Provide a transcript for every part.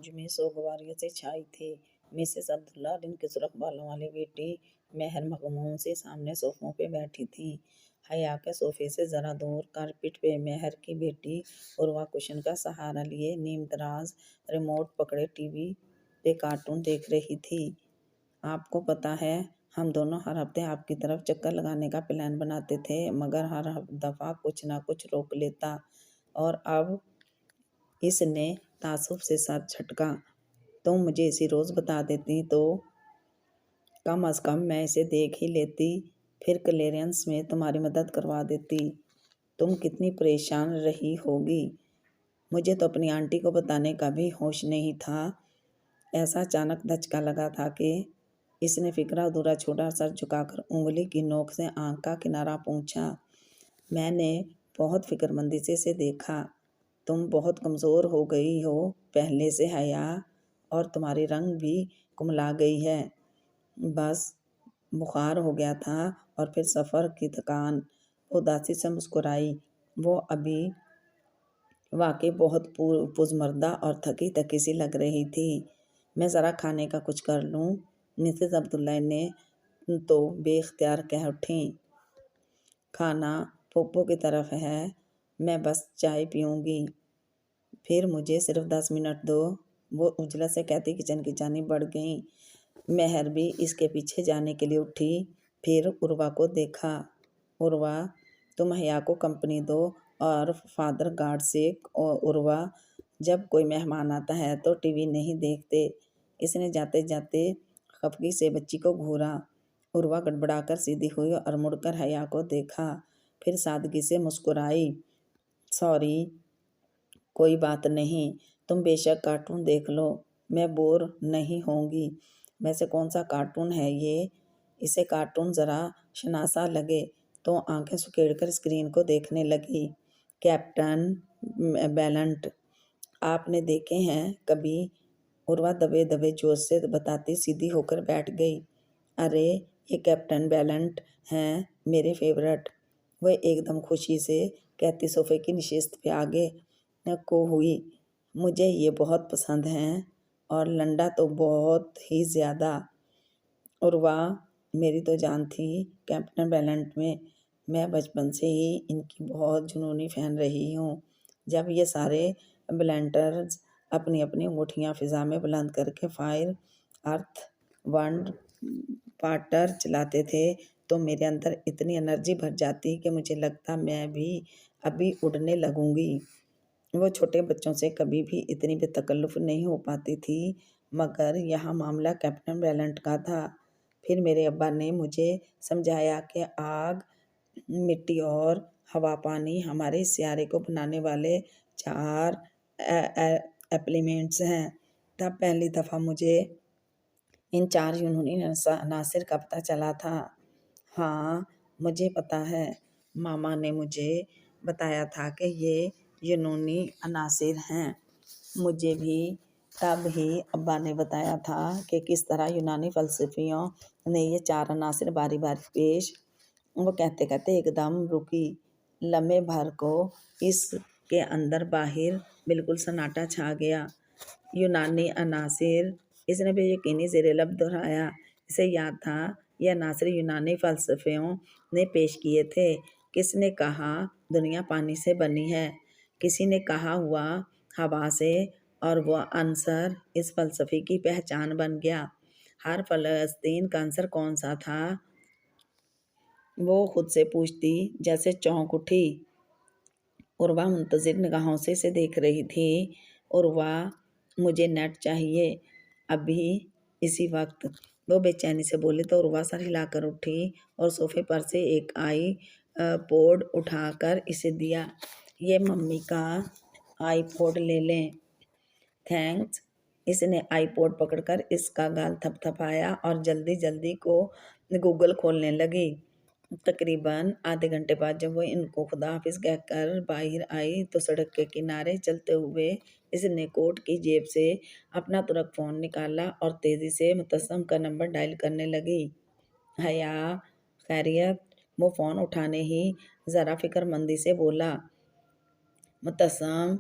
Lounge में सोगवार से छाई थी। मिसेस अब्दुल्ला और इनके सुर्ख बालों वाली बेटी मेहर मखमूम से सामने सोफों पे बैठी थी। हया के सोफे से जरा दूर कारपेट पे मेहर की बेटी उर्वा कुशन का सहारा लिए नीम दराज रिमोट पकड़े टीवी पे कार्टून देख रही थी। आपको पता है, हम दोनों हर हफ्ते आपकी तरफ चक्कर लगाने का प्लान बनाते थे, मगर हर दफा कुछ ना कुछ रोक लेता। और अब इसने तासुब से सर झटका। तुम मुझे इसी रोज बता देती तो कम अज कम मैं इसे देख ही लेती, फिर क्लियरेंस में तुम्हारी मदद करवा देती। तुम कितनी परेशान रही होगी। मुझे तो अपनी आंटी को बताने का भी होश नहीं था। ऐसा अचानक धचका लगा था कि इसने फिक्रा अधूरा छोड़ा सर झुकाकर उंगली की नोक से आंख का किनारा पूछा। मैंने बहुत फिक्रमंदी से इसे देखा। तुम बहुत कमज़ोर हो गई हो पहले से हया, और तुम्हारी रंग भी कुमला गई है। बस बुखार हो गया था और फिर सफ़र की थकान। वो उदासी से मुस्कुराई। वो अभी वाकई बहुत पुजमर्दा और थकी थकी सी लग रही थी। मैं ज़रा खाने का कुछ कर लूँ, मिसेस अब्दुल्ला ने तो बेख्तियार कह उठी। खाना पोपो की तरफ है, मैं बस चाय पीऊँगी, फिर मुझे सिर्फ 10 मिनट दो। वो उजला से कहती किचन की जानिब बढ़ गई। मेहर भी इसके पीछे जाने के लिए उठी। फिर उर्वा को देखा। उर्वा, तुम हया को कंपनी दो और फादर गार्ड से। और उर्वा, जब कोई मेहमान आता है तो टीवी नहीं देखते। इसने जाते जाते खफगी से बच्ची को घूरा। उर्वा गड़बड़ाकर सीधी हुई और मुड़कर हया को देखा, फिर सादगी से मुस्कुराई। सॉरी, कोई बात नहीं, तुम बेशक कार्टून देख लो, मैं बोर नहीं होंगी। वैसे कौन सा कार्टून है ये? इसे कार्टून ज़रा शनासा लगे तो आंखें सुकेड़कर स्क्रीन को देखने लगी। कैप्टन बेलेंट, आपने देखे हैं कभी? उर्वा दबे दबे जोश से बताती सीधी होकर बैठ गई। अरे, ये कैप्टन बेलेंट हैं मेरे फेवरेट। वह एकदम खुशी से कहती सोफे की नशिस्त पे आगे को हुई। मुझे ये बहुत पसंद हैं, और लंडा तो बहुत ही ज़्यादा। उर्वा, मेरी तो जान थी कैप्टन बेलेंट में। मैं बचपन से ही इनकी बहुत जुनूनी फ़ैन रही हूँ। जब ये सारे बेलेंटर्स अपनी अपनी अंगूठियाँ फ़िज़ा में बुलंद करके फायर अर्थ वंड वाटर चलाते थे तो मेरे अंदर इतनी एनर्जी भर जाती कि मुझे लगता मैं भी अभी उड़ने लगूंगी। वो छोटे बच्चों से कभी भी इतनी बेतकल्लुफ़ नहीं हो पाती थी, मगर यहाँ मामला कैप्टन बेलेंट का था। फिर मेरे अब्बा ने मुझे समझाया कि आग, मिट्टी और हवा पानी हमारे सियारे को बनाने वाले 4 एलिमेंट्स हैं। तब पहली दफ़ा मुझे इन 4 यूनानी अनासिर का पता चला था। हाँ, मुझे पता है। मामा ने मुझे बताया था कि ये यूनानी अनासिर हैं। मुझे भी तब ही अब्बा ने बताया था कि किस तरह यूनानी फ़लसफ़ियों ने ये 4 अनासिर बारी बारी पेश। वो कहते कहते एकदम रुकी। लम्हे भर को इसके अंदर बाहर बिल्कुल सन्नाटा छा गया। यूनानी अनासिर, इसने बेयकीनी ज़ेरे लब दोहराया। इसे याद था ये अनासिर यूनानी फ़लसफ़ियों ने पेश किए थे। किसने कहा दुनिया पानी से बनी है, किसी ने कहा हुआ हवा से, और वह आंसर इस फ़लसफ़े की पहचान बन गया। हर फ़लस्तीन का आंसर कौन सा था, वो खुद से पूछती जैसे चौंक उठी। उर्वा मुंतज़िर निगाहों से इसे देख रही थी। उर्वा, मुझे नेट चाहिए, अभी इसी वक्त, वो बेचैनी से बोली तो उर्वा सर हिलाकर उठी और सोफे पर से एक आईपॉड उठाकर इसे दिया। ये मम्मी का आईपॉड ले लें। थैंक्स। इसने आईपॉड पकड़कर इसका गाल थपथपाया और जल्दी जल्दी को गूगल खोलने लगी। तकरीबन आधे घंटे बाद जब वो इनको खुदा हाफिज कहकर बाहर आई तो सड़क के किनारे चलते हुए इसने कोट की जेब से अपना तुरक फ़ोन निकाला और तेज़ी से मुतस्सम का नंबर डायल करने लगी। हया, खैरियत? वो फ़ोन उठाने ही ज़रा फिक्रमंदी से बोला। मुतस्सम,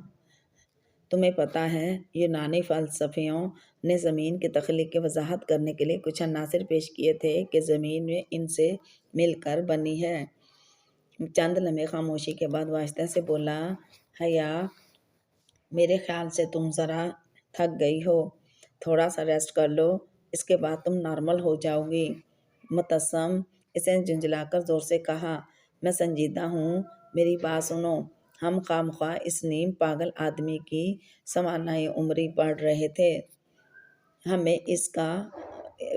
तुम्हें पता है यूनानी फ़लसफ़ियों ने ज़मीन की तख़लीक़ की वज़ाहत करने के लिए कुछ अनासिर पेश किए थे कि ज़मीन में इनसे मिलकर बनी है। चंद लम्हे ख़ामोशी के बाद वाहिदा से बोला, हया, मेरे ख़्याल से तुम ज़रा थक गई हो, थोड़ा सा रेस्ट कर लो, इसके बाद तुम नॉर्मल हो जाओगी। मुतस्सम इसे झुंझलाकर ज़ोर से कहा, मैं संजीदा हूँ, मेरी बात सुनो। हम खामख्वाह इस नीम पागल आदमी की सवानाए उम्री पढ़ रहे थे। हमें इसका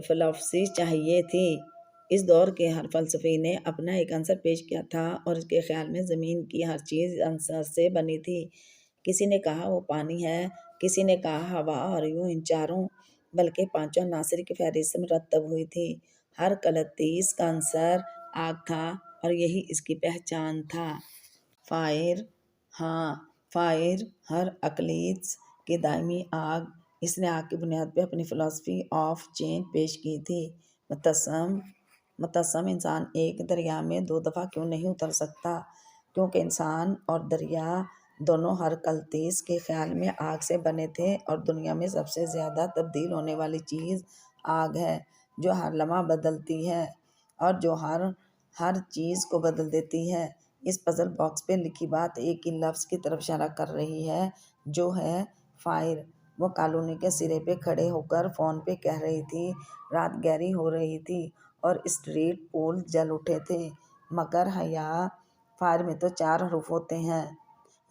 फ़िलॉसफ़ी चाहिए थी। इस दौर के हर फ़लसफ़ी ने अपना एक आंसर पेश किया था और उसके ख़्याल में ज़मीन की हर चीज़ आंसर से बनी थी। किसी ने कहा वो पानी है, किसी ने कहा हवा और यूँ इन चारों बल्कि पाँचों अनासिर की फ़हरिस्त मुरतब हुई थी। हर कलतीस का आंसर आग था और यही इसकी पहचान था। फ़ायर, हाँ, फ़ायर हर अक़लीत की दायमी आग। इसने आग की बुनियाद पे अपनी फ़िलॉसफ़ी ऑफ चेंज पेश की थी। मुतस्सम इंसान एक दरिया में 2 दफ़ा क्यों नहीं उतर सकता? क्योंकि इंसान और दरिया दोनों हर कलतीस के ख़्याल में आग से बने थे और दुनिया में सबसे ज़्यादा तब्दील होने वाली चीज़ आग है, जो हर लम्हा बदलती है और जो हर चीज़ को बदल देती है। इस पज़ल बॉक्स पे लिखी बात एक ही लफ्ज़ की तरफ इशारा कर रही है, जो है फ़ायर। वो कॉलोनी के सिरे पे खड़े होकर फ़ोन पे कह रही थी। रात गहरी हो रही थी और स्ट्रीट पोल जल उठे थे। मगर हया, फ़ायर में तो 4 हरूफ होते हैं।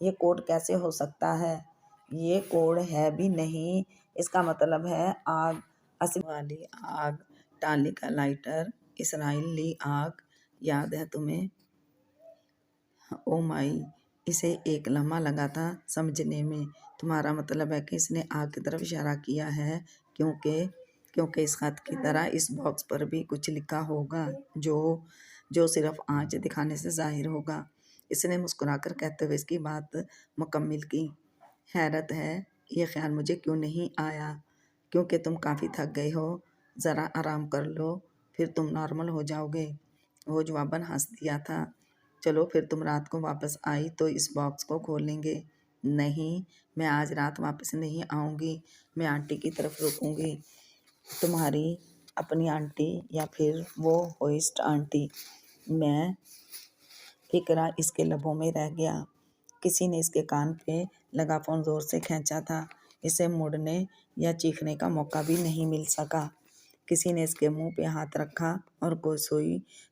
ये कोड कैसे हो सकता है? ये कोड है भी नहीं। इसका मतलब है आग, असली वाली आग, टाली का लाइटर, इसराइली आग। याद है तुम्हें? ओ माई, इसे एक लम्हा लगा था समझने में। तुम्हारा मतलब है कि इसने आग की तरफ इशारा किया है क्योंकि इस ख़त की तरह इस बॉक्स पर भी कुछ लिखा होगा जो सिर्फ आँच दिखाने से ज़ाहिर होगा। इसने मुस्कुराकर कहते हुए इसकी बात मुकम्मिल की। हैरत है, ये ख़्याल मुझे क्यों नहीं आया? क्योंकि तुम काफ़ी थक गए हो, ज़रा आराम कर लो, फिर तुम नॉर्मल हो जाओगे। वो जवाबन हंस दिया था। चलो फिर तुम रात को वापस आई तो इस बॉक्स को खोलेंगे। नहीं, मैं आज रात वापस नहीं आऊँगी, मैं आंटी की तरफ रुकूँगी। तुम्हारी अपनी आंटी या फिर वो होस्ट आंटी? मैं फिक्रा इसके लबों में रह गया। किसी ने इसके कान पे लगा फ़ोन ज़ोर से खींचा था। इसे मुड़ने या चीखने का मौका भी नहीं मिल सका। किसी ने इसके मुंह पे हाथ रखा और कोई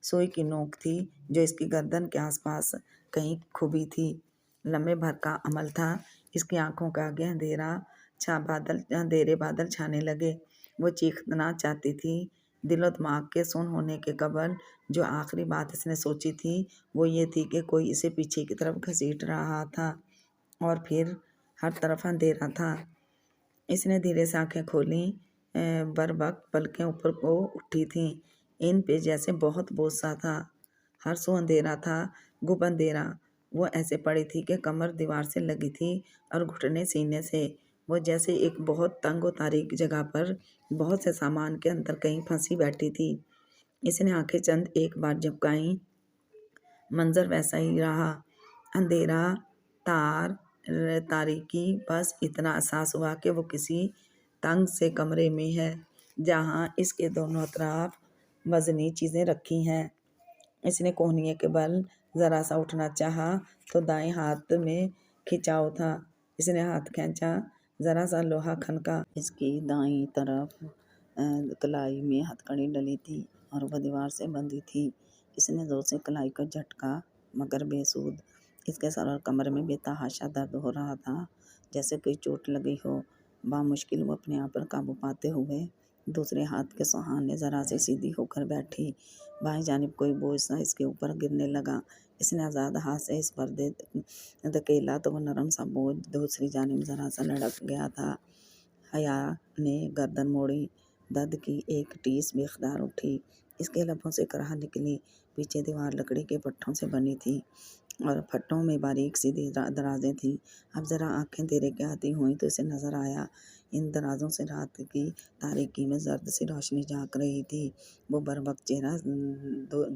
सुई की नोक थी जो इसकी गर्दन के आसपास कहीं खुभी थी। लम्हे भर का अमल था। इसकी आंखों के आगे अंधेरे बादल छाने लगे। वो चीखना चाहती थी। दिलो दिमाग के सुन होने के कबल जो आखिरी बात इसने सोची थी वो ये थी कि कोई इसे पीछे की तरफ घसीट रहा था और फिर हर तरफ अंधेरा था। इसने धीरे से आंखें खोली। बरवक्त पलकें ऊपर को उठी थीं। इन पे जैसे बहुत बोझ सा था। हर सू अंधेरा था, गुप अंधेरा। वो ऐसे पड़ी थी कि कमर दीवार से लगी थी और घुटने सीने से। वो जैसे एक बहुत तंग और तारीक जगह पर बहुत से सामान के अंदर कहीं फंसी बैठी थी। इसने आंखें चंद एक बार झपकाईं। मंजर वैसा ही रहा। अंधेरा, तारीकी, बस इतना एहसास हुआ कि वो किसी तंग से कमरे में है जहाँ इसके दोनों तरफ वज़नी चीज़ें रखी हैं। इसने कोहनिए के बल ज़रा सा उठना चाहा तो दाएं हाथ में खिंचाव था। इसने हाथ खींचा, ज़रा सा लोहा खनका। इसकी दाईं तरफ कलाई में हथकड़ी डली थी और वह दीवार से बंधी थी। इसने जोर से कलाई को झटका मगर बेसूद। इसके सर और कमर में बेतहाशा दर्द हो रहा था, जैसे कोई चोट लगी हो। बामुश्किल वो अपने आप पर काबू पाते हुए दूसरे हाथ के सुहाने ज़रा से सीधी होकर बैठी। बाएं जानिब कोई बोझ सा इसके ऊपर गिरने लगा। इसने आज़ाद हाथ से इस पर धकेला तो वह नरम सा बोझ दूसरी जानिब ज़रा सा लड़क गया था। हया ने गर्दन मोड़ी। दर्द की एक टीस बेख्तियार उठी। इसके लबों से कराह निकली। पीछे दीवार लकड़ी के पट्टों से बनी थी और फट्टों में बारीक सीधी दराजें थीं। अब ज़रा आंखें धीरे के आती हुई तो इसे नज़र आया इन दराजों से रात की तारीकी में जर्द सी रोशनी झांक रही थी। वो बरवक्त चेहरा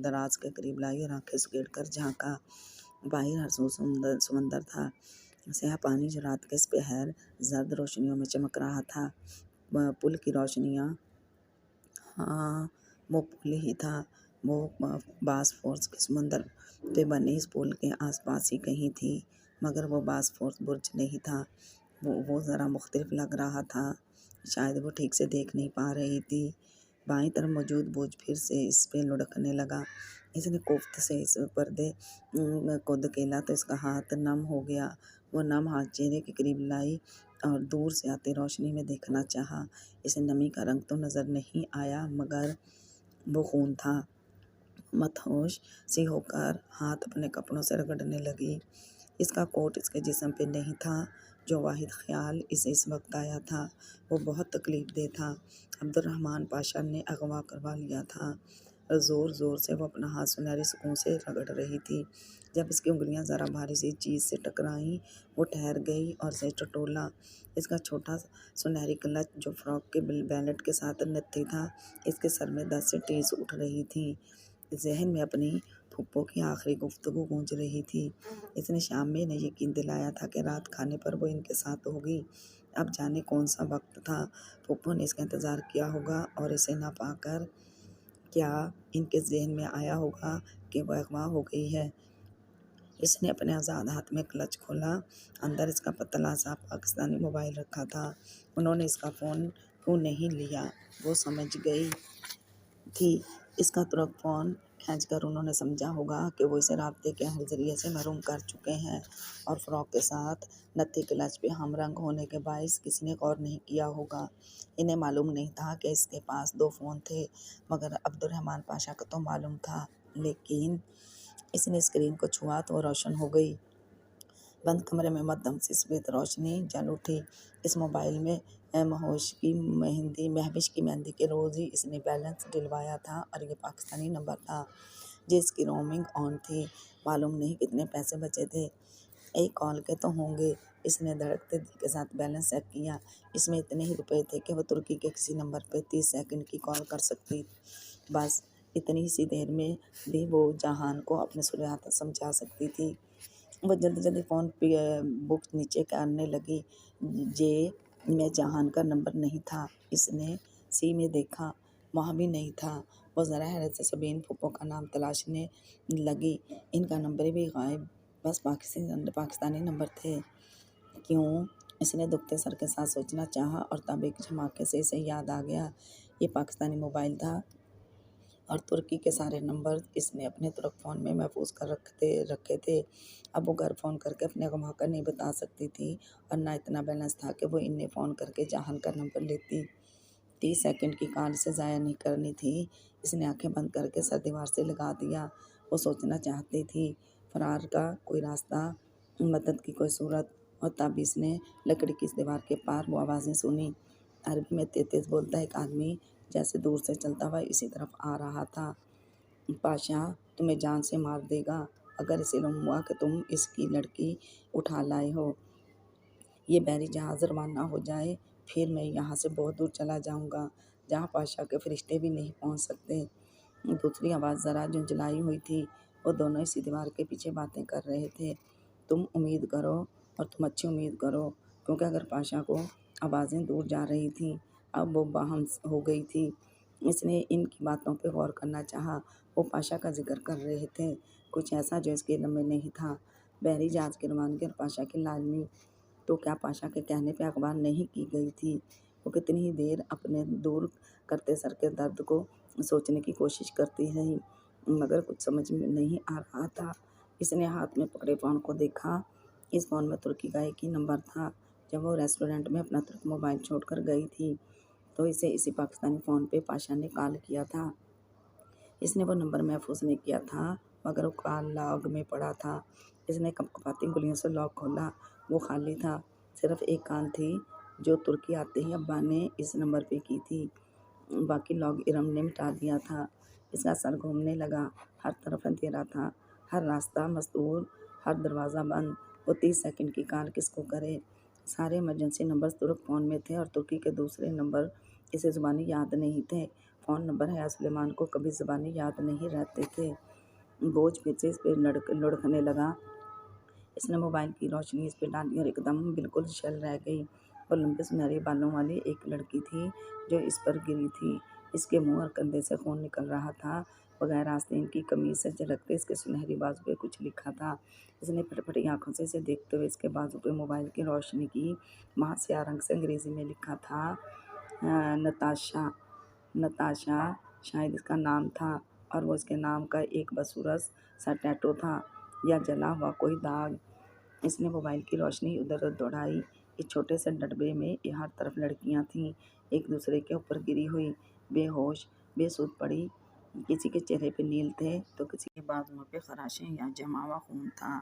दराज के करीब लाई और आंखें सुकेड़ कर झांका। बाहर हर समंदर था। स्याह पानी जो रात के पहर जर्द रोशनियों में चमक रहा था। पुल की रोशनियाँ, हाँ, वो पुल ही था। वो बास्फोर्स के समुंदर पे बने इस पुल के आसपास ही कहीं थी, मगर वो बास्फोर्स बुर्ज नहीं था। वो ज़रा मुख्तलिफ लग रहा था। शायद वो ठीक से देख नहीं पा रही थी। बाईं तरफ मौजूद बोझ फिर से इस पे लुढ़कने लगा। इसने कोफ्त से इस पर्दे को धकेला तो इसका हाथ नम हो गया। वो नम हाथ चेहरे के करीब लाई और दूर से आती रोशनी में देखना चाहा। इसे नमी का रंग तो नज़र नहीं आया, मगर वो खून था। मदहोश सी होकर हाथ अपने कपड़ों से रगड़ने लगी। इसका कोट इसके जिस्म पे नहीं था। जो वाहिद ख्याल इसे इस वक्त आया था वो बहुत तकलीफदेह था। अब्दुर्रहमान पाशा ने अगवा करवा लिया था और ज़ोर ज़ोर से वो अपना हाथ सुनहरी सुकून से रगड़ रही थी। जब इसकी उंगलियां ज़रा भारी सी चीज़ से टकराईं, वो ठहर गई और से टटोला। इसका छोटा सुनहरी क्लच जो फ्रॉक के बैलेट के साथ नत्थी था, इसके सर में दस से टीस उठ रही थी। जहन में अपनी फूफो की आखिरी गुफ्तगू गूंज रही थी। इसने शाम में इन्हें यकीन दिलाया था कि रात खाने पर वो इनके साथ होगी। अब जाने कौन सा वक्त था। फूफो ने इसका इंतज़ार किया होगा और इसे ना पाकर क्या इनके जहन में आया होगा कि वह अगवा हो गई है। इसने अपने आज़ाद हाथ में क्लच खोला। अंदर इसका पतला सा पाकिस्तानी मोबाइल रखा था। उन्होंने इसका फ़ोन क्यों नहीं लिया, वो समझ गई थी। इसका तुरंत फ़ोन खींचकर उन्होंने समझा होगा कि वो इसे राब्ते के हर ज़रिए से महरूम कर चुके हैं और फ़्रॉक के साथ नत्थी क्लच पे हम रंग होने के बायस किसी ने गौर नहीं किया होगा। इन्हें मालूम नहीं था कि इसके पास 2 फ़ोन थे, मगर अब्दुर्रहमान पाशा को तो मालूम था। लेकिन इसने स्क्रीन को छुआ तो रोशन हो गई। बंद कमरे में मध्यम सी सफ़ेद रोशनी जल उठी। इस मोबाइल में महविश की मेहंदी के रोज़ ही इसने बैलेंस डलवाया था और ये पाकिस्तानी नंबर था जिसकी रोमिंग ऑन थी। मालूम नहीं कितने पैसे बचे थे। एक कॉल के तो होंगे। इसने धड़कते दिल के साथ बैलेंस चेक किया। इसमें इतने ही रुपए थे कि वह तुर्की के किसी नंबर पर 30 सेकंड की कॉल कर सकती। बस इतनी सी देर में भी वो जहान को अपने सुराग समझा सकती थी। वो जल्दी जल्दी फ़ोन पे बुक नीचे करने लगी। जे में जहान का नंबर नहीं था। इसने सी में देखा, वहाँ भी नहीं था। वो ज़रा हैरत से सबीन फूफो का नाम तलाशने लगी। इनका नंबर भी गायब, बस पाकिस्तानी नंबर थे। क्यों? इसने दुखते सर के साथ सोचना चाहा और तब एक झमाके से इसे याद आ गया। ये पाकिस्तानी मोबाइल था और तुर्की के सारे नंबर इसने अपने तुर्क फ़ोन में महफूज कर रखे थे। अब वो घर फ़ोन करके अपने गम का नहीं बता सकती थी और ना इतना बैलेंस था कि वो इन्हें फ़ोन करके जहान का नंबर लेती। 30 सेकंड की कॉल से ज़ाया नहीं करनी थी। इसने आंखें बंद करके सर दीवार से लगा दिया। वो सोचना चाहती थी फरार का कोई रास्ता, मदद की कोई सूरत, और तब इसने लकड़ी की इस दीवार के पार वो आवाज़ें सुनी। अरबी में तेज तेज बोलता एक आदमी जैसे दूर से चलता हुआ इसी तरफ आ रहा था। पाशा तुम्हें जान से मार देगा अगर इसे मालूम हुआ कि तुम इसकी लड़की उठा लाए हो। ये बहरी जहाज़ रवाना हो जाए, फिर मैं यहाँ से बहुत दूर चला जाऊँगा, जहाँ पाशा के फरिश्ते भी नहीं पहुँच सकते। दूसरी आवाज़ ज़रा झुंझलाई हुई थी। वो दोनों इसी दीवार के पीछे बातें कर रहे थे। तुम उम्मीद करो और तुम अच्छी उम्मीद करो, क्योंकि अगर पाशा को आवाज़ें दूर जा रही थीं, अब वो बाहम हो गई थी। इसने इनकी बातों पे गौर करना चाहा। वो पाशा का जिक्र कर रहे थे, कुछ ऐसा जो इसके इल्म में नहीं था। बहरी जहाज़ की रवानगी और पाशा की लाजमी, तो क्या पाशा के कहने पे अखबार नहीं की गई थी। वो कितनी ही देर अपने दूर करते सर के दर्द को सोचने की कोशिश करती रही, मगर कुछ समझ में नहीं आ रहा था। इसने हाथ में पकड़े फ़ोन को देखा। इस फ़ोन में तुर्की का एक ही नंबर था। जब वो रेस्टोरेंट में अपना तुर्क मोबाइल छोड़कर गई थी, तो इसे इसी पाकिस्तानी फ़ोन पे पाशा ने कॉल किया था। इसने वो नंबर महफूज नहीं किया था, मगर वो कॉल लॉग में पड़ा था। इसने कँपकँपाती उंगलियों से लॉक खोला। वो खाली था। सिर्फ एक कॉल थी जो तुर्की आते ही अब्बा ने इस नंबर पे की थी। बाकी लॉग इरम ने मिटा दिया था। इसका सर घूमने लगा। हर तरफ अंधेरा था, हर रास्ता मस्तूर, हर दरवाज़ा बंद। वो 30 सेकंड की कॉल किसको करे। सारे इमरजेंसी नंबर तुर्क फ़ोन में थे और तुर्की के दूसरे नंबर इसे ज़ुबानी याद नहीं थे। फ़ोन नंबर हया सुलेमान को कभी ज़ुबानी याद नहीं रहते थे। बोझ फिर से इस पे लुढ़कने लगा। इसने मोबाइल की रोशनी इस पे डाली और एकदम बिल्कुल शल रह गई। वो लंबे सुनहरे बालों वाली एक लड़की थी जो इस पर गिरी थी। इसके मुंह और कंधे से खून निकल रहा था। बगैर आस्तीन की कमीज से झलकते इसके सुनहरी बाजू पे कुछ लिखा था। इसने फटफटी आंखों से इसे देखते हुए इसके बाजू पे मोबाइल की रोशनी की। वहाँ स्याह रंग से अंग्रेजी में लिखा था नताशा। नताशा शायद इसका नाम था और वो इसके नाम का एक बदसूरत सा टैटू था या जला हुआ कोई दाग। इसने मोबाइल की रोशनी उधर दौड़ाई। इस छोटे से डब्बे में ये हर तरफ लड़कियां थीं, एक दूसरे के ऊपर गिरी हुई, बेहोश, बेसुध पड़ी। किसी के चेहरे पे नील थे तो किसी के बाजुओं पे खराशें या जमा हुआ खून था।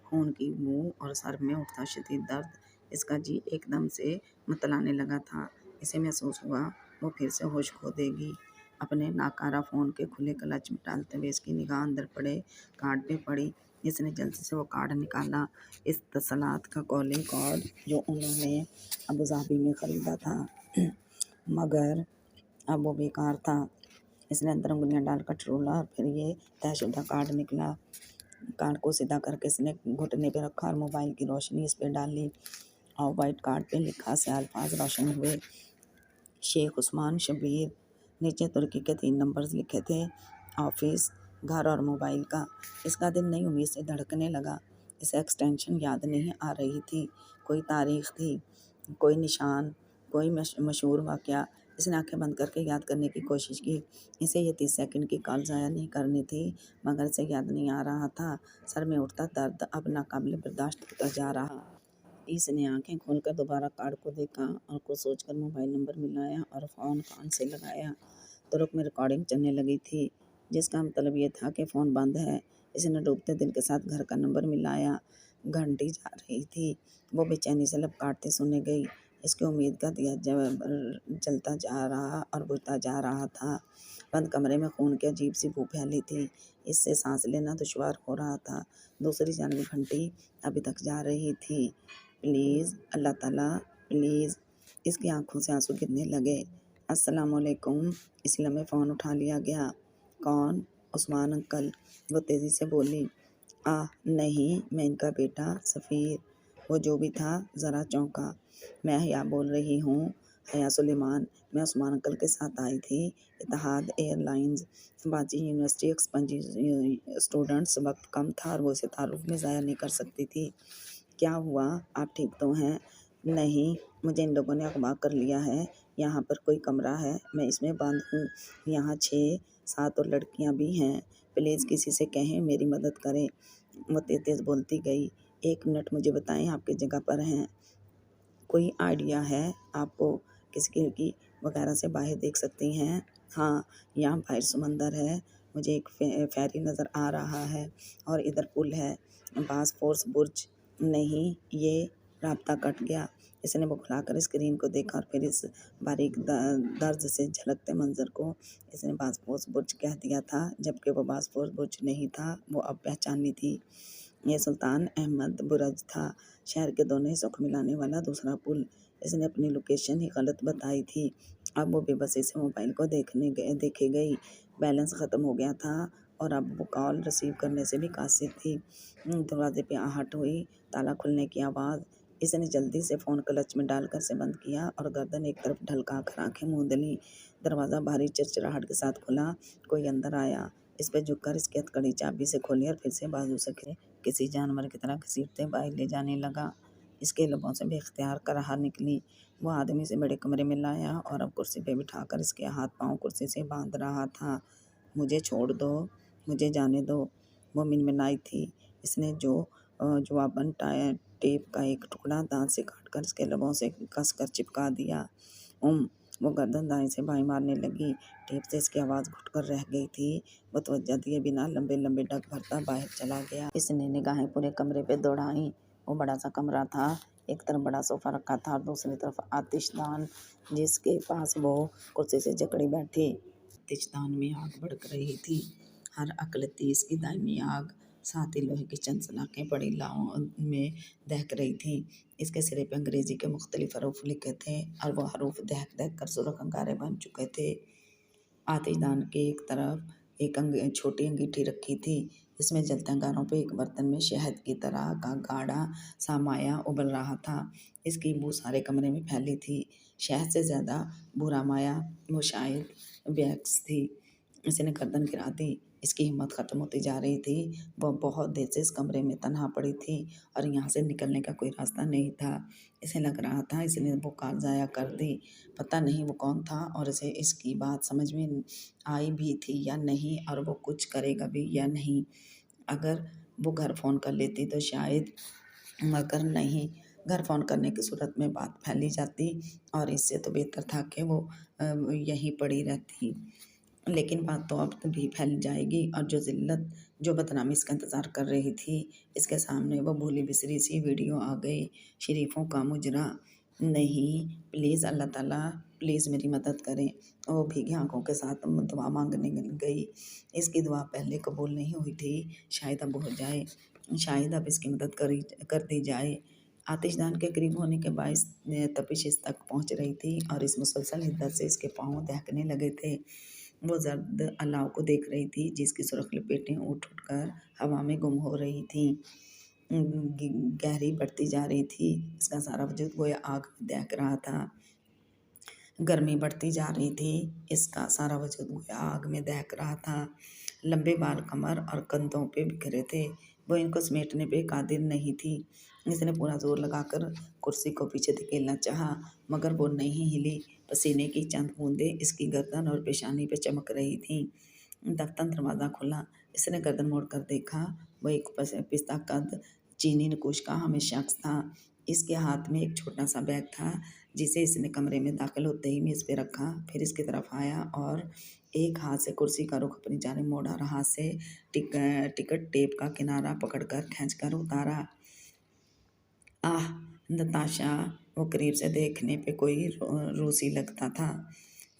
खून की मुंह और सर में उठता शदीद दर्द इसका जी एकदम से मतलाने लगा था। इसे महसूस हुआ वो फिर से होश खो देगी। अपने नाकारा फ़ोन के खुले क्लच में डालते हुए इसकी निगाह अंदर पड़े कार्ड पे पड़ी। इसने जल्दी से वो कार्ड निकाला, इस तसलात का कॉलिंग कार्ड जो उन्होंने अबू धाबी में ख़रीदा था मगर अब वो बेकार था। इसने अंदर उंगलियां डालकर टटोला और फिर ये तयशुदा कार्ड निकला। कार्ड को सीधा करके इसने घुटने पे रखा और मोबाइल की रोशनी इस पे डाली और वाइट कार्ड पे लिखा से अल्फाज रोशन हुए, शेख उस्मान शबीर। नीचे तुर्की के 3 नंबर्स लिखे थे, ऑफिस, घर और मोबाइल का। इसका दिल नई उम्मीद से धड़कने लगा। इसे एक्सटेंशन याद नहीं आ रही थी, कोई तारीख थी, कोई निशान, कोई मशहूर वाक़या। इसने आंखें बंद करके याद करने की कोशिश की। इसे ये 30 सेकंड की कॉल ज़ाया नहीं करनी थी मगर इसे याद नहीं आ रहा था। सर में उठता दर्द अब नाकाबिल बर्दाश्त होता जा रहा। इसने आंखें खोलकर दोबारा कार्ड को देखा और कुछ सोचकर मोबाइल नंबर मिलाया और फ़ोन कान से लगाया। तुरक में रिकॉर्डिंग चलने लगी थी जिसका मतलब ये था कि फ़ोन बंद है। इसने डूबते दिल के साथ घर का नंबर मिलाया। घंटी जा रही थी। वो बेचैनी से लब काटते सुने गई। इसकी उम्मीद का दिया जलता जा रहा और बुझता जा रहा था। बंद कमरे में खून की अजीब सी बू फैली थी। इससे सांस लेना दुश्वार हो रहा था। दूसरी जानब घंटी अभी तक जा रही थी। प्लीज़ अल्लाह ताला प्लीज़। इसकी आंखों से आंसू गिरने लगे। अस्सलामुअलैकुम। इस लम्हे फ़ोन उठा लिया गया। कौन? उस्मान अंकल। वो तेज़ी से बोली। नहीं, मैं इनका बेटा सफ़ीर। वो जो भी था ज़रा चौंका। मैं हया बोल रही हूँ, हया सुलेमान। मैं उस्मान अंकल के साथ आई थी इत्तेहाद एयरलाइंस। बाजी यूनिवर्सिटी एक्सपंजी स्टूडेंट्स वक्त कम था और वो इसे तारुफ में ज़ाया नहीं कर सकती थी। क्या हुआ? आप ठीक तो हैं? नहीं, मुझे इन लोगों ने अगवा कर लिया है। यहाँ पर कोई कमरा है, मैं इसमें बंद हूँ। यहाँ 6-7 और लड़कियाँ भी हैं। प्लीज़ किसी से कहें मेरी मदद करें। वो तेज़ बोलती गई। 1 मिनट मुझे बताएं आप किस जगह पर हैं। कोई आइडिया है आपको? किसी खिड़की वगैरह से बाहर देख सकती हैं? हाँ, यहाँ बाहर समंदर है। मुझे एक फेरी नज़र आ रहा है और इधर पुल है। बासफोर्स बुर्ज। नहीं, ये राब्ता कट गया। इसने बौखलाकर स्क्रीन को देखा और फिर इस बारीक दर्ज से झलकते मंजर को इसने बासफोर्स बुर्ज कह दिया था जबकि वो बासफोर्स बुर्ज नहीं था। वो अब पहचानी थी। ये सुल्तान अहमद बुर्ज था, शहर के दोनों हिस्सों को मिलाने वाला दूसरा पुल। इसने अपनी लोकेशन ही गलत बताई थी। अब वो बेबसी से मोबाइल को देखे गई। बैलेंस ख़त्म हो गया था और अब वो कॉल रिसीव करने से भी कासिर थी। दरवाजे पे आहट हुई, ताला खुलने की आवाज़। इसने जल्दी से फ़ोन क्लच में डालकर से बंद किया और गर्दन एक तरफ ढलका कर आंखें मूंद लीं। दरवाज़ा भारी चिरचिराहट के साथ खुला। कोई अंदर आया। इस पे झुककर इसकी हथकड़ी चाबी से खोली और फिर से बाजू से किसी जानवर की तरह घसीटते बाहर ले जाने लगा। इसके लबों से बेख्तियार कराहट निकली। वो आदमी इसे बड़े कमरे में लाया और अब कुर्सी पे बिठाकर इसके हाथ पांव कुर्सी से बांध रहा था। मुझे छोड़ दो, मुझे जाने दो। वो मिनमिनाई थी। इसने जवाबन टेप का एक टुकड़ा दांत से काटकर इसके लबों से कसकर चिपका दिया। वो गर्दन दाएं से बाएं मारने लगी। टेप से इसकी आवाज़ घुटकर रह गई थी। वो तवज्जो दिए बिना लंबे लंबे डग भरता बाहर चला गया। इसने निगाहें पूरे कमरे पे दौड़ाई। वो बड़ा सा कमरा था। एक तरफ बड़ा सोफ़ा रखा था और दूसरी तरफ आतिशदान जिसके पास वो कुर्सी से जकड़ी बैठी। आतिशदान में आग भड़क रही थी, हर अकलती इसकी दायमी आग। साथ ही लोहे की चंद सलाखें बड़ी लाओं में दहक रही थी। इसके सिरे पे अंग्रेजी के मुख्तलिफ हरूफ लिखे थे और वो हरूफ दहक दहक कर सुर्ख अंगारे बन चुके थे। आतिशदान के एक तरफ एक छोटी अंगीठी रखी थी इसमें जलते अंगारों पे एक बर्तन में शहद की तरह का गाढ़ा सा माया उबल रहा था। इसकी बू सारे कमरे में फैली थी। शहद से ज़्यादा बुरा माया वो शायद वैक्स थी। इसने गर्दन गिरा दी। इसकी हिम्मत ख़त्म होती जा रही थी। वह बहुत देर से इस कमरे में तन्हा पड़ी थी और यहाँ से निकलने का कोई रास्ता नहीं था। इसे लग रहा था इसने वो कार ज़ाया कर दी। पता नहीं वो कौन था और इसे इसकी बात समझ में आई भी थी या नहीं, और वो कुछ करेगा भी या नहीं। अगर वो घर फ़ोन कर लेती तो शायद, मगर नहीं। घर फ़ोन करने की सूरत में बात फैली जाती और इससे तो बेहतर था कि वो यहीं पड़ी रहती। लेकिन बात तो अब भी फैल जाएगी, और जो ज़िल्लत, जो बदनामी इसका इंतज़ार कर रही थी, इसके सामने वो भूली बिसरी सी वीडियो आ गई। शरीफों का मुजरा। नहीं, प्लीज़ अल्लाह ताला, प्लीज़ मेरी मदद करें। वो भीगी आँखों के साथ दुआ मांगने गई। इसकी दुआ पहले कबूल नहीं हुई थी, शायद अब हो जाए। शायद अब इसकी मदद कर दी जाए। आतिशदान के करीब होने के बायस तपिश इस तक पहुँच रही थी और इस मुसलसल हिद्दत से इसके पाँव दहकने लगे थे। वो जर्द अलाव को देख रही थी जिसकी सुर्ख लपेटें उठ कर हवा में गुम हो रही थीं। गहरी बढ़ती जा रही थी। इसका सारा वजूद गोया आग में दहक रहा था। गर्मी बढ़ती जा रही थी। इसका सारा वजूद गोया आग में दहक रहा था। लंबे बाल कमर और कंधों पे बिखरे थे। वो इनको समेटने पे कादिर नहीं थी। इसने पूरा जोर लगाकर कुर्सी को पीछे धकेलना चाहा, मगर वो नहीं हिली। पसीने की चंद बूंदें इसकी गर्दन और पेशानी पे चमक रही थीं। दफ्तर दरवाज़ा खुला। इसने गर्दन मोड़कर देखा। वो एक पिस्ता कद चीनी नकुश का हमें शख्स था। इसके हाथ में एक छोटा सा बैग था जिसे इसने कमरे में दाखिल होते ही मेज़ पे रखा। फिर इसकी तरफ आया और एक हाथ से कुर्सी का रुख अपनी जानिब मोड़ा और हाथ से टिकट टेप का किनारा पकड़कर खींचकर उतारा। आह! नताशा! वो करीब से देखने पे कोई रूसी लगता था।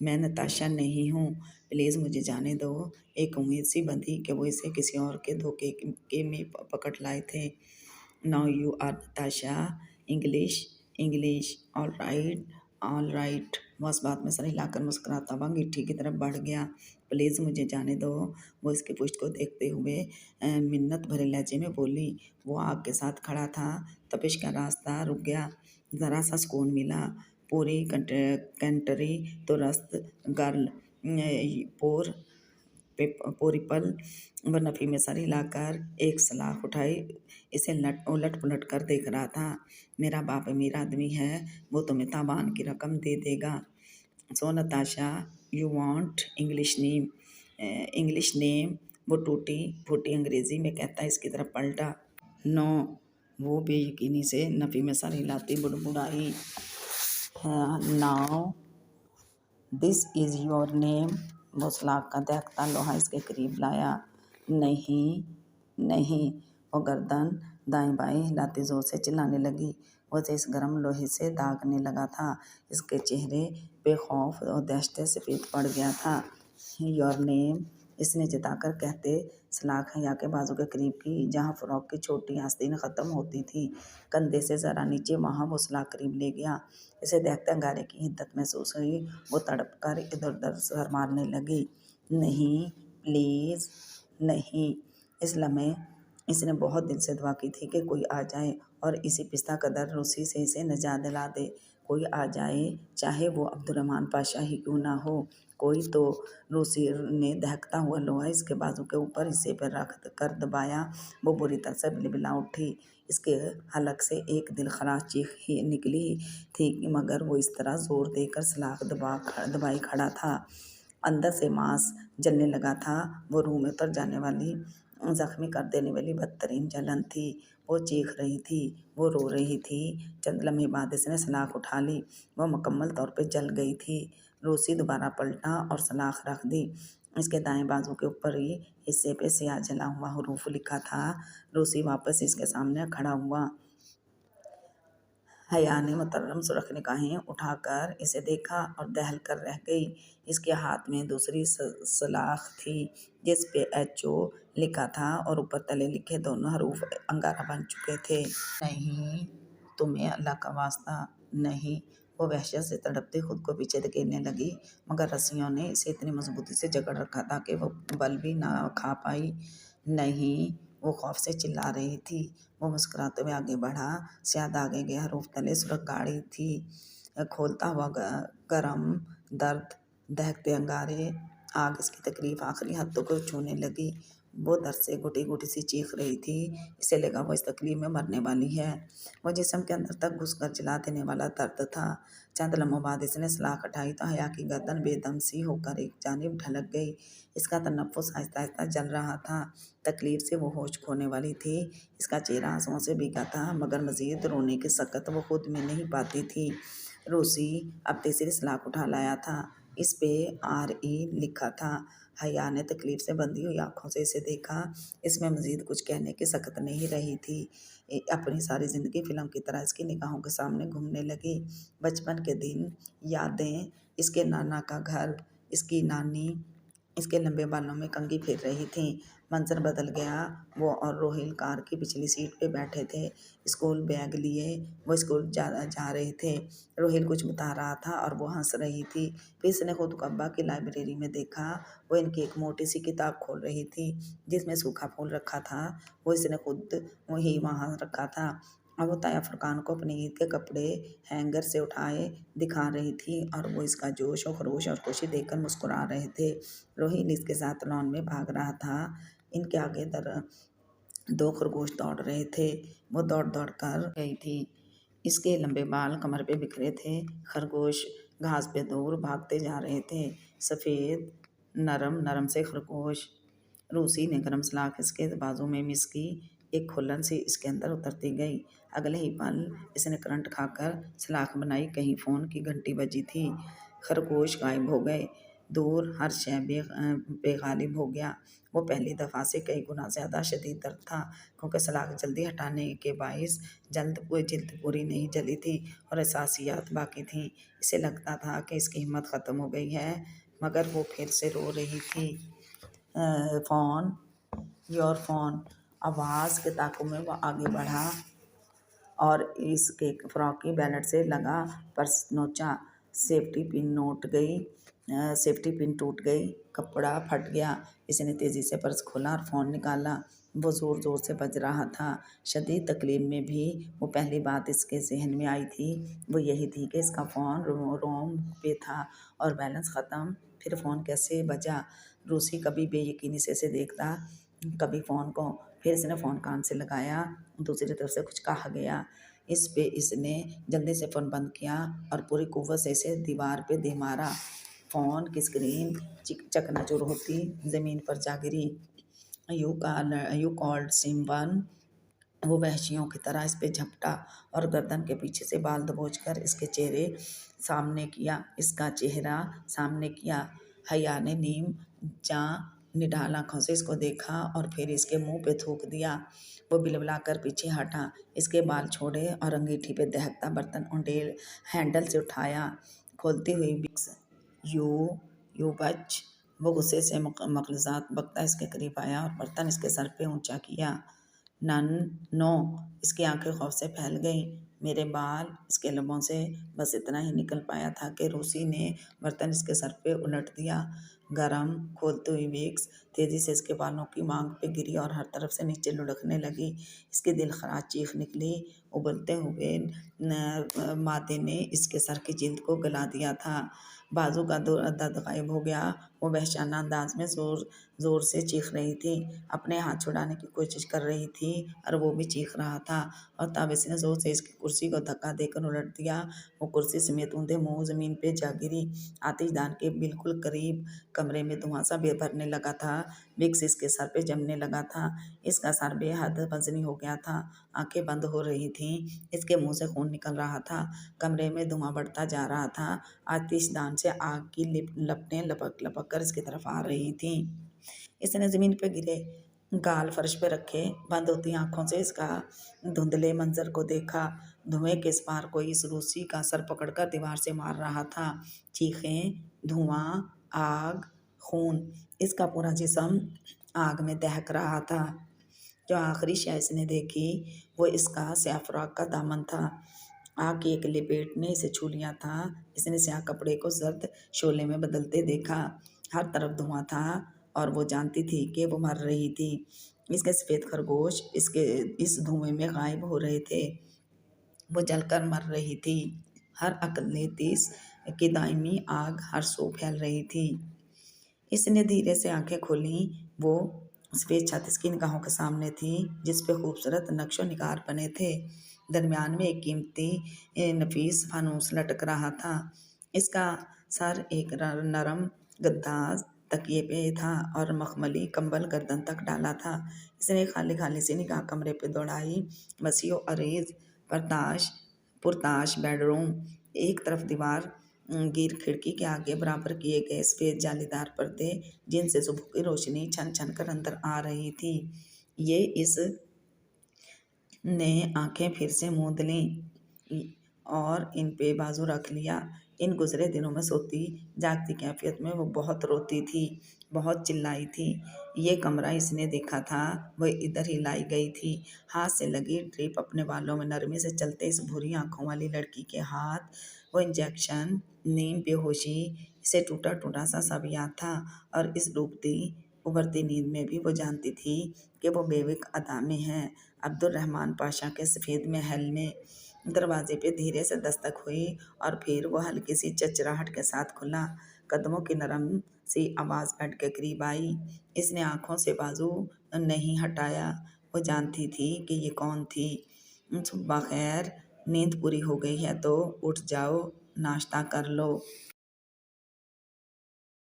मैं नताशा नहीं हूँ, प्लीज़ मुझे जाने दो। एक उम्मीद सी बंधी कि वो इसे किसी और के धोखे के में पकड़ लाए थे। Now you are Natasha. English, English, all right. वो इस बात में सर हिलाकर मुस्कुराता हुआ गिट्टी की तरफ बढ़ गया। प्लीज़ मुझे जाने दो। वो इसकी पुश्त को देखते हुए मिन्नत भरे लहजे में बोली। वो आग के साथ खड़ा था। तपिश का रास्ता रुक गया। ज़रा सा सुकून मिला। पूरी कंट्री तो रस्त गर्ल पोर पूरी पल। वह नफ़ी में सर हिलाकर एक सलाख उठाई इसे उलट पुलट कर देख रहा था। मेरा बाप अमीर आदमी है, वो तुम्हें तावान की रकम दे देगा। So Natasha, you want English name. वो टूटी फूटी अंग्रेज़ी में कहता इसकी तरफ पलटा। नो। वो बेयकीनी से नफ़ी में सर हिलाती बुड़बुड़ाई। Now this is your name. वो सलाख का दहकता लोहा इसके करीब लाया। नहीं, नहीं। वो गर्दन दाएं बाएं हिलाती ज़ोर से चिल्लाने लगी। वो इस गर्म लोहे से दागने लगा था। इसके चेहरे पे खौफ और दहशत सफ़ेद पड़ गया था। योर नेम, इसने जताकर कहते सलाख हया के बाजू के करीब की, जहाँ फ़्रॉक की छोटी आस्तीन ख़त्म होती थी। कंधे से ज़रा नीचे वहाँ वो सलाख करीब ले गया। इसे देखते अंगारे की हिद्दत महसूस हुई। वो तड़प कर इधर उधर सर मारने लगी। नहीं, प्लीज़, नहीं। इस लम्हे इसने बहुत दिल से दुआ की थी कि कोई आ जाए और इसी पिस्ता कदर रूसी से इसे निजात दिला दे। कोई आ जाए, चाहे वो अब्दुर्रहमान पाशा ही क्यों ना हो। कोई तो। रूसी ने दहकता हुआ लोहा इसके बाजू के ऊपर हिस्से पर रख कर दबाया। वो बुरी तरह से बिलबिला उठी। इसके हलक से एक दिलखराश चीख ही निकली थी, मगर वो इस तरह जोर देकर सलाख दबाई खड़ा था। अंदर से मांस जलने लगा था। वो रूह में उतर जाने वाली, जख्मी कर देने वाली बदतरीन जलन थी। वो चीख रही थी, वो रो रही थी। चंद लम्हे बाद इसने सलाख उठा ली। वह मुकम्मल तौर पे जल गई थी। रूसी दोबारा पलटा और सलाख रख दी। इसके दाएं बाजू के ऊपरी हिस्से पे स्याह जला हुआ हरूफ लिखा था। रूसी वापस इसके सामने खड़ा हुआ। हया ने मुतर्रम सुर्ख निगाहें उठाकर इसे देखा और दहल कर रह गई। इसके हाथ में दूसरी सलाख थी जिस पे HO लिखा था और ऊपर तले लिखे दोनों हरूफ अंगारा बन चुके थे। नहीं, तुम्हें अल्लाह का वास्ता, नहीं। वो वहशत से तड़पती खुद को पीछे धकेलने लगी, मगर रस्सियों ने इसे इतनी मजबूती से जकड़ रखा था कि वो बल भी ना खा पाई। नहीं, वो खौफ से चिल्ला रही थी। वो मुस्कुराते हुए आगे बढ़ा, शायद आगे गया रूफ तले सुरख गाड़ी थी। खोलता हुआ गरम दर्द, दहकते अंगारे, आग इसकी तकलीफ आखिरी हदों को छूने लगी। वो दर्द से घुटी घुटी सी चीख रही थी। इसे लगा वो इस तकलीफ में मरने वाली है। वो जिस्म के अंदर तक घुसकर जला देने वाला दर्द था। चंद लम्हों बाद इसने सलाख उठाई तो हया की गर्दन बेदम सी होकर एक जानिब ढलक गई। इसका तनफ्फुस आहिस्ता आहिस्ता जल रहा था। तकलीफ से वो होश खोने वाली थी। इसका चेहरा आंसुओं से भीगा था, मगर मजीद रोने की सकत वो खुद में नहीं पाती थी। रूसी अब तीसरी सलाख उठा लाया था। इस पे RE लिखा था। हया ने तकलीफ से बंधी हुई आंखों से इसे देखा। इसमें मजीद कुछ कहने की सकत नहीं रही थी। अपनी सारी ज़िंदगी फिल्म की तरह इसकी निगाहों के सामने घूमने लगी। बचपन के दिन, यादें, इसके नाना का घर, इसकी नानी इसके लंबे बालों में कंघी फिर रही थी। मंजर बदल गया। वो और रोहिल कार की पिछली सीट पे बैठे थे। स्कूल बैग लिए वो स्कूल जा रहे थे। रोहिल कुछ बता रहा था और वो हंस रही थी। फिर इसने खुद को अब्बा की लाइब्रेरी में देखा। वो इनकी एक मोटी सी किताब खोल रही थी जिसमें सूखा फूल रखा था। वो इसने खुद वही वहाँ रखा था। अब वो ताया फुरकान को अपने ईद के कपड़े हैंगर से उठाए दिखा रही थी और वो इसका जोश और खरोश और खुशी देखकर मुस्कुरा रहे थे। रोहित इसके साथ लॉन में भाग रहा था। इनके आगे दो खरगोश दौड़ रहे थे। वो दौड़ दौड़ कर गई थी। इसके लंबे बाल कमर पे बिखरे थे। खरगोश घास पे दूर भागते जा रहे थे। सफ़ेद नरम नरम से खरगोश। रूसी ने गरम सलाख इसके बाजू में मिस की। एक खुलन सी इसके अंदर उतरती गई। अगले ही पल इसने करंट खाकर सलाख बनाई। कहीं फ़ोन की घंटी बजी थी। खरगोश गायब हो गए। दूर हर शय बेगालिब हो गया। वो पहली दफ़ा से कई गुना ज़्यादा शदीद दर्द था, क्योंकि सलाख जल्दी हटाने के बाइस जल्द पूरी नहीं जली थी और एहसासियात बाकी थीं। इसे लगता था कि इसकी हिम्मत ख़त्म हो गई है, मगर वो फिर से रो रही थी। Phone, your phone. आवाज़ के ताक़ुब में वो आगे बढ़ा और इसके फ्रॉक की बैलेट से लगा पर्स नोचा। सेफ्टी पिन टूट गई। कपड़ा फट गया। इसने तेज़ी से पर्स खोला और फ़ोन निकाला। वो ज़ोर ज़ोर से बज रहा था। शदीद तकलीफ में भी वो पहली बात इसके जहन में आई थी वो यही थी कि इसका फ़ोन रोम पे था और बैलेंस ख़त्म। फिर फ़ोन कैसे बजा? रूसी कभी बेयकीनी से इसे देखता, कभी फ़ोन को। फिर इसने फ़ोन कान से लगाया। दूसरी तरफ से कुछ कहा गया। इस पे इसने जल्दी से फ़ोन बंद किया और पूरी कुव्वत से इसे दीवार पे दे मारा। फ़ोन की स्क्रीन चकनाचूर होती ज़मीन पर जा गिरी। You called Simeone. वो वहशियों की तरह इस पे झपटा और गर्दन के पीछे से बाल दबोचकर इसका चेहरा सामने किया। हया ने नीम जा निढाल आँखों से इसको देखा और फिर इसके मुंह पे थूक दिया। वो बिलबिलाकर पीछे हटा, इसके बाल छोड़े और अंगीठी पे दहकता बर्तन हैंडल से उठाया। खोलती हुई बिक्स, यू बच। वो गुस्से से मकलजात बकता इसके करीब आया और बर्तन इसके सर पे ऊंचा किया। नन नो। इसकी आंखें खौफ से फैल गईं। मेरे बाल। इसके लबों से बस इतना ही निकल पाया था कि रूसी ने बर्तन इसके सर पे उलट दिया। गरम खोलती हुई विक्स तेज़ी से इसके बालों की मांग पे गिरी और हर तरफ से नीचे लुढ़कने लगी। इसकी दिलखराज चीख निकली। उबलते हुए मादे ने इसके सर की जिल्द को गला दिया था। बाजू का दर्द गायब हो गया। वो वहशाना अंदाज में ज़ोर से चीख रही थी, अपने हाथ छुड़ाने की कोशिश कर रही थी और वो भी चीख रहा था। और तब इसने ज़ोर से इसकी कुर्सी को धक्का देकर उलट दिया। वो कुर्सी समेत ऊंधे मुंह ज़मीन पे जा गिरी। आतिशदान के बिल्कुल करीब कमरे में धुआं सा भरने लगा था। विक्स इसके सर पे जमने लगा था। इसका सर बेहद वजनी हो गया था। आंखें बंद हो रही थीं। इसके मुंह से खून निकल रहा था। कमरे में धुआं बढ़ता जा रहा था। आतिशदान से आग की लपटें लपक लपक कर इसकी तरफ आ रही थीं। इसने ज़मीन पे गिरे गाल फर्श पे रखे बंद होती आंखों से इसका धुंधले मंजर को देखा। धुएं के इस पार कोई इस रूसी का सर पकड़कर दीवार से मार रहा था। चीखें, धुआं, आग, खून। इसका पूरा जिस्म आग में दहक रहा था। जो आखिरी शय इसने देखी वो इसका स्याह फ्रॉक का दामन था। आग की एक लपेट ने इसे छू लिया था। इसने स्याह कपड़े को जर्द शोले में बदलते देखा। हर तरफ धुआं था और वो जानती थी कि वो मर रही थी। इसके सफ़ेद खरगोश इसके इस धुएं में गायब हो रहे थे। वो जलकर मर रही थी। हर अकलेतीस की दायमी आग हर सू फैल रही थी। इसने धीरे से आंखें खोली। वो सफ़ेद छत इसकी निगाहों के सामने थी, जिस पे खूबसूरत नक्शो निगार बने थे। दरमियान में एक कीमती नफीस फानूस लटक रहा था। इसका सर एक नरम गद्दा तकिए पे था और मखमली कंबल गर्दन तक डाला था। इसने खाली खाली सी निगाह कमरे पे दौड़ाई। वसीओ अरीज परताश पुरताश बेडरूम, एक तरफ दीवार गिर खिड़की के आगे बराबर किए गए सफ़ेद जालीदार पर्दे, जिनसे सुबह की रोशनी छन छन कर अंदर आ रही थी। ये इस ने आंखें फिर से मूंद लीं और इन पे बाजू रख लिया। इन गुजरे दिनों में सोती जागती कैफियत में वो बहुत रोती थी, बहुत चिल्लाई थी। ये कमरा इसने देखा था, वह इधर ही लाई गई थी। हाथ से लगी ड्रिप अपने बालों में नरमी से चलते इस भूरी आंखों वाली लड़की के हाथ, वो इंजेक्शन, नींद, बेहोशी, इसे टूटा टूटा सा सब याद था। और इस डूबती उभरती नींद में भी वो जानती थी कि वो बेविक अदा में है, अब्दुल रहमान पाशा के सफ़ेद महल में। दरवाजे पे धीरे से दस्तक हुई और फिर वो हल्की सी चचराहट के साथ खुला। कदमों की नरम सी आवाज़ बेड के करीब आई। इसने आंखों से बाजू नहीं हटाया। वो जानती थी कि ये कौन थी। सुबह खैर, नींद पूरी हो गई है तो उठ जाओ, नाश्ता कर लो।